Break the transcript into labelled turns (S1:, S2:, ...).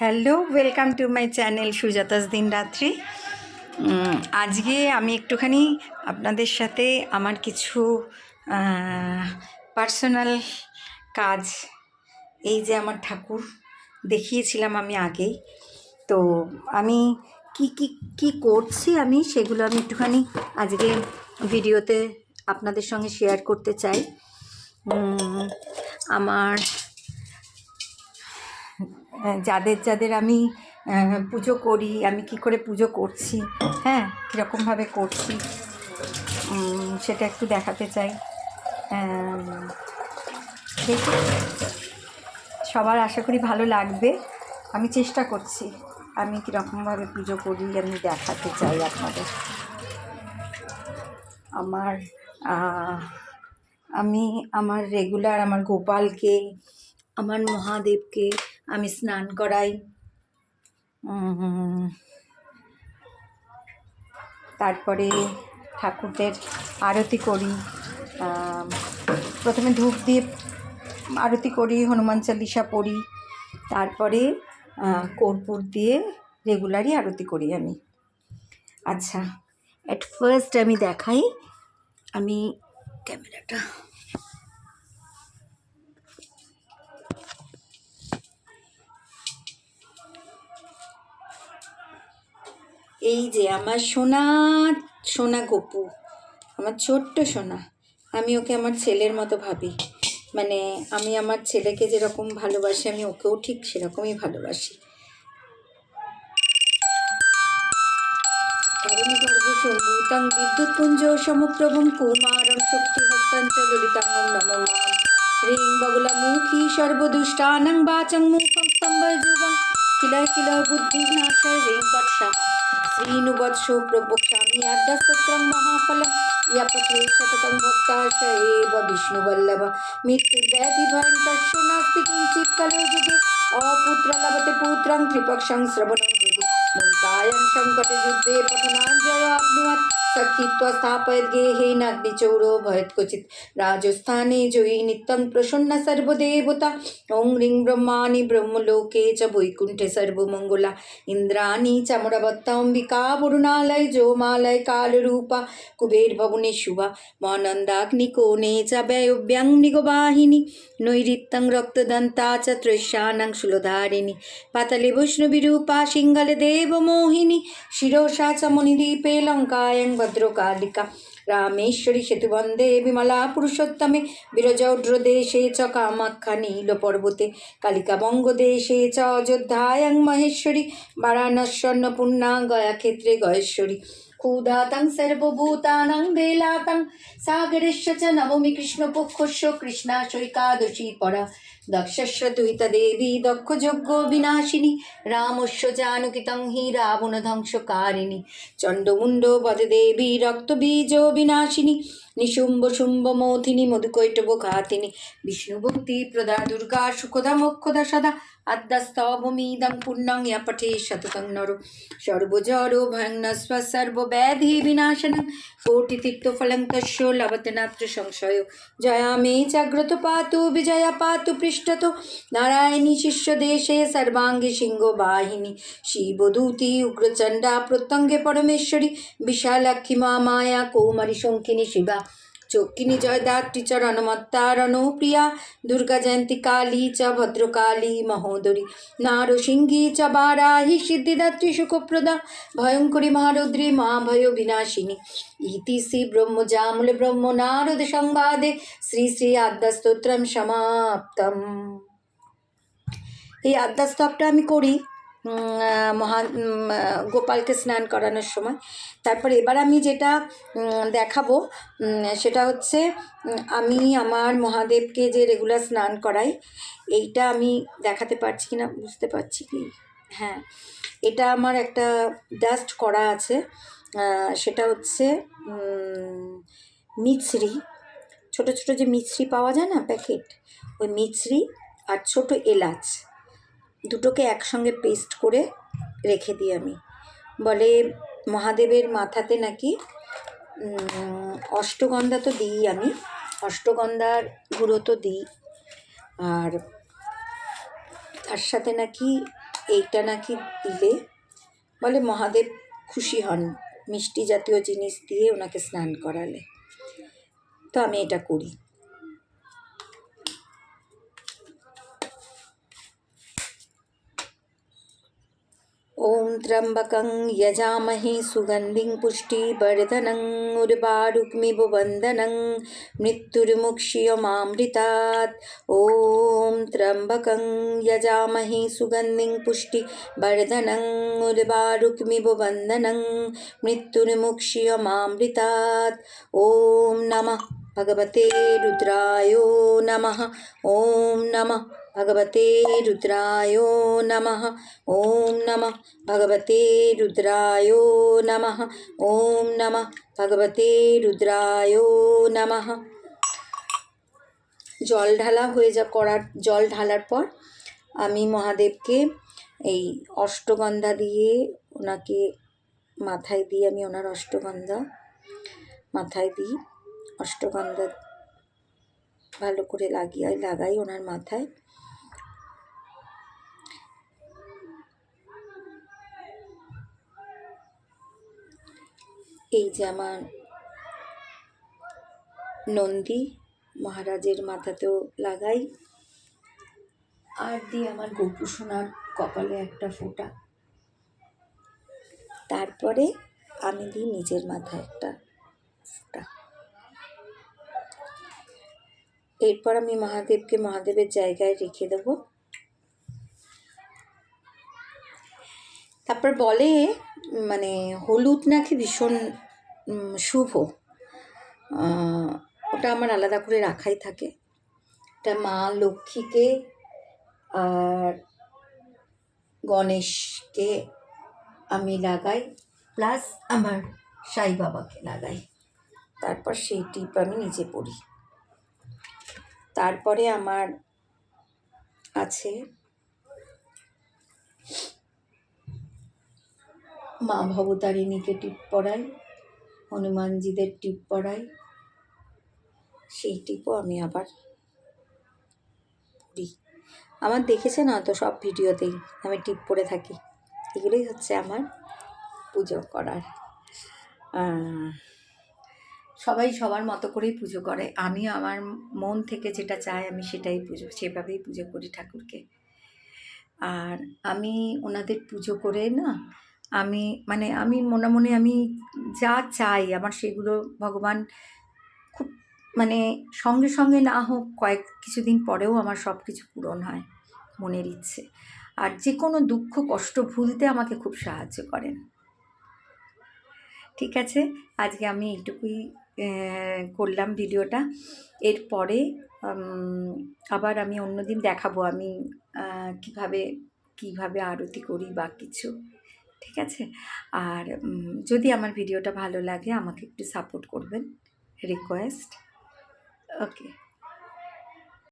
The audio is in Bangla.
S1: Hello, welcome to my channel Sujata's দিন রাত্রি। আজকে আমি একটুখানি আপনাদের সাথে আমার কিছু পার্সোনাল কাজ, এই যে আমার ঠাকুর দেখিয়েছিলাম আমি আগেই, তো আমি কি কি কি করছি আমি সেগুলো আমি একটুখানি আজকে ভিডিওতে আপনাদের সঙ্গে শেয়ার করতে চাই। আমার যাদের যাদের আমি পুজো করি, আমি কি করে পুজো করছি, হ্যাঁ, কীরকমভাবে করছি সেটা একটু দেখাতে চাই। ঠিক, সবার আশা করি ভালো লাগবে। আমি চেষ্টা করছি আমি কীরকমভাবে পুজো করি আমি দেখাতে চাই আপনাদের। আমি আমার রেগুলার আমার গোপালকে, আমার মহাদেবকে আমি স্নান করাই, তারপরে ঠাকুরদের আরতি করি। প্রথমে ধূপ দিয়ে আরতি করি, হনুমান চালিসা পড়ি, তারপরে কর্পূর দিয়ে রেগুলারই আরতি করি আমি। আচ্ছা, অ্যাট ফার্স্ট আমি দেখাই, আমি ক্যামেরাটা এই যে আমার সোনা সোনা গপু, আমার ছোট্ট সোনা। আমি ওকে আমার ছেলের মতো ভাবি, মানে আমি আমার ছেলেকে যেরকম ভালোবাসি আমি ওকেও ঠিক সেরকমই ভালোবাসি। ধরণীগর্ভসম্ভূতং বিদ্যুৎপুঞ্জ সমুপ্রভম কুমারং শক্তিহস্তঞ্চ ললিতাঙ্গং নমো মাম হ্রিং বগলামুখী সর্বদুষ্টানাং বাচং মুখং স্তম্ভযুগং কিলয় কিলয় বুদ্ধিনাশয় হ্রিং তৎসাহা শ্রীনুবৎস প্রবক্ষ্যামি আদ্যস্তোত্রং মহাফলং ইয়াপঠে সততং ভক্তাশ এব বিষ্ণুবল্লভ মৃত্যুর্ব্যাধিভয়ঙ্করস্য নাস্তি কিঞ্চিৎ কলো যুগে অপুত্র লভতে পুত্রং ত্রিপক্ষং শ্রবণং হৃদি মন্তায়ং সংকটে যুদ্ধে পঠনাঞ্জয় আপ্নুয়াৎ সখিত্বা স্থাপয়ৎ গেহেনাগ্নিচৌরো ভয়ৎ ক্বচিৎ রাজস্থানে জয়ী নিত্যং প্রসন্না সর্বদেবতা ওং হ্রিং ব্রহ্মাণি ব্রহ্মলোকে চ বৈকুণ্ঠে সর্বমঙ্গলা ইন্দ্রাণী চামুণ্ডাবত্তা অম্বিকা বরুণালয় যোমালয় কালরূপা কুবের ভবনে শুভা মহানন্দাগ্নিকোণে চ ব্যয়োব্যাং মৃগবাহিনী নৈরিত্যং রক্তদন্তা চ ত্রৈশানাং শূলধারিণী পাতালে বৈষ্ণবীরূপা সিংহলে দেবমোহিনী শিরোষা চ মণিদ্বীপে লঙ্কায়ং ভদ্রকালিকা রামেশ্বরী সেতুবন্দে বিমলা পুরুষোত্তমে বিরজৌড্রদেশে চ কামাখ্যা নীলপর্বতে কালিকা বঙ্গদেশে চ অযোধ্যায়ং মহেশ্বরী বারাণস্যন্নপূর্ণা গয়াক্ষেত্রে গয়েশ্বরী ক্ষুধাতং সর্বভূতানাং বেলাতং সাগরেশ্ব চ নবমী কৃষ্ণপক্ষস্য কৃষ্ণাশৈকাদশী পরা দক্ষস্য দুহিতা দেবী দক্ষযজ্ঞ বিনাশিনী রামস্য জানকিতং হি রাবণ ধ্বংসকারিণী চণ্ডমুণ্ড বধ দেবী রক্তবীজ বিনাশিনী নিশুম্ভ শুম্ভ মৌথিনী মধুকৈটব ঘাতিনী বিষ্ণুভক্তি প্রদা দুর্গা সুখদা মোক্ষদা সদা আদ্যাস্তবমিদং পুণ্যং ইয়াপঠে শততং নর সর্বজড় ভয়ং সর্বব্যাধি বিনাশনং কোটিতীর্থফলং তস্য লভতে নাত্র সংশয় জয়া মে জাগ্রত পাতু বিজয়া পাতু পৃষ্ঠত নারায়ণী শিষ্য দেশে সর্বাঙ্গে সিংহ বাহিনী শিবদূতি উগ্রচণ্ডা প্রত্যঙ্গে পরমেশ্বরী বিশালাক্ষী মা মায়া কৌমারী শঙ্কিনী শিবা চক্ষিণী জয়দাত্রী চ রণমত্তারণপ্রিয়া দুর্গা জয়ন্তী কালী চ ভদ্রকালী মহোদরী নারসিংহী চ বারাহি সিদ্ধিদাত্রী সুখপ্রদা ভয়ঙ্করী মহারুদ্রী মা ভয় বিনাশিনী ইতি শ্রী ব্রহ্মজামূলে ব্রহ্ম নারদ সংবাদে শ্রী শ্রী আদ্যাস্তোত্রম সমাপ্তম। এই আদ্যাস্তবটা আমি করি গোপালকে স্নান করানোর সময়। তারপর এবার আমি যেটা দেখাবো সেটা হচ্ছে আমি আমার মহাদেবকে যে রেগুলার স্নান করাই, এইটা আমি দেখাতে পারছি কি না বুঝতে পারছি কি, হ্যাঁ, এটা আমার একটা ডাস্ট করা আছে। সেটা হচ্ছে মিছরি, ছোট ছোট যে মিছরি পাওয়া যায় না প্যাকেট, ওই মিছরি আর ছোট এলাচ দুটোকে একসঙ্গে পেস্ট করে রেখে দিই আমি। বলে মহাদেবের মাথাতে নাকি অষ্টগন্ধা তো দিই আমি, অষ্টগন্ধার গুঁড়ো তো দিই, আর তার সাথে নাকি এইটা নাকি দিলে বলে মহাদেব খুশি হন, মিষ্টি জাতীয় জিনিস দিয়ে ওনাকে স্নান করালে। তো আমি এটা করি। ओम त्र्यंबकं यजामहे सुगंधिं पुष्टिवर्धनं उर्वारुकमिव वंदनं मृत्युर्मुक्षीयमामृतात्। ओम त्र्यंबकं यजामहे सुगंधिं पुष्टिवर्धनं उर्वारुकमिव वंदनं मृत्युर्मुक्षीयमामृतात्। ओम नमः भगवते रुद्राय नमः। ओम नमः भगवते रुद्राय नमः। ओम नमः भगवते रुद्राय नमः। ओम नमः भगवते रुद्राय नमः। জল ঢালা হয়ে জল ঢালার পর আমি মহাদেবকে এই অষ্টগন্ধা দিয়ে ওনাকে মাথায় দিয়ে আমি ওনার অষ্টগন্ধা মাথায় দিই। অষ্টগন্ধা ভালো করে লাগাই ওনার মাথায়। এই যে আমার নন্দী মহারাজের মাথাতেও লাগাই, আর দিয়ে আমার গোপু সোনার কপালে একটা ফোঁটা। তারপরে আমি দিই নিজের মাথায় একটা ফোঁটা। এরপর আমি মহাদেবকে মহাদেবের জায়গায় রেখে দেব। তারপর বলে মানে হলুদ নাকি ভীষণ শুভ, ওটা আমার আলাদা করে রাখাই থাকে। এটা মা লক্ষ্মীকে আর গণেশকে আমি লাগাই, প্লাস আমার সাই বাবাকে লাগাই। তারপর সেই টিপ আমি নিজে পড়ি। তারপরে আমার আছে মা ভবতারিণীকে টিপ পড়াই, হনুমানজিদের টিপ পড়াই, সেই টিপও আমি আবার পড়ি। আমার দেখেছে না তো সব ভিডিওতেই আমি টিপ পড়ে থাকি। এগুলোই হচ্ছে আমার পুজো করার। সবাই সবার মতো করেই পুজো করে, আমি আমার মন থেকে যেটা চাই আমি সেভাবেই পুজো করি ঠাকুরকে। আর আমি ওনাদের পুজো করে না আমি মনে মনে আমি যা চাই আমার সেগুলো ভগবান খুব সঙ্গে সঙ্গে না হোক কিছুদিন পরেও আমার সব কিছু পূরণ হয় মনের ইচ্ছে। আর যে কোনো দুঃখ কষ্ট ভুলতে আমাকে খুব সাহায্য করেন। ঠিক আছে, আজকে আমি এইটুকুই করলাম ভিডিওটা। এরপরে আবার আমি অন্যদিন দেখাবো আমি কিভাবে আরতি করি বা কিছু। ঠিক আছে, আর যদি আমার ভিডিওটা ভালো লাগে আমাকে একটু সাপোর্ট করবেন, রিকোয়েস্ট। ওকে।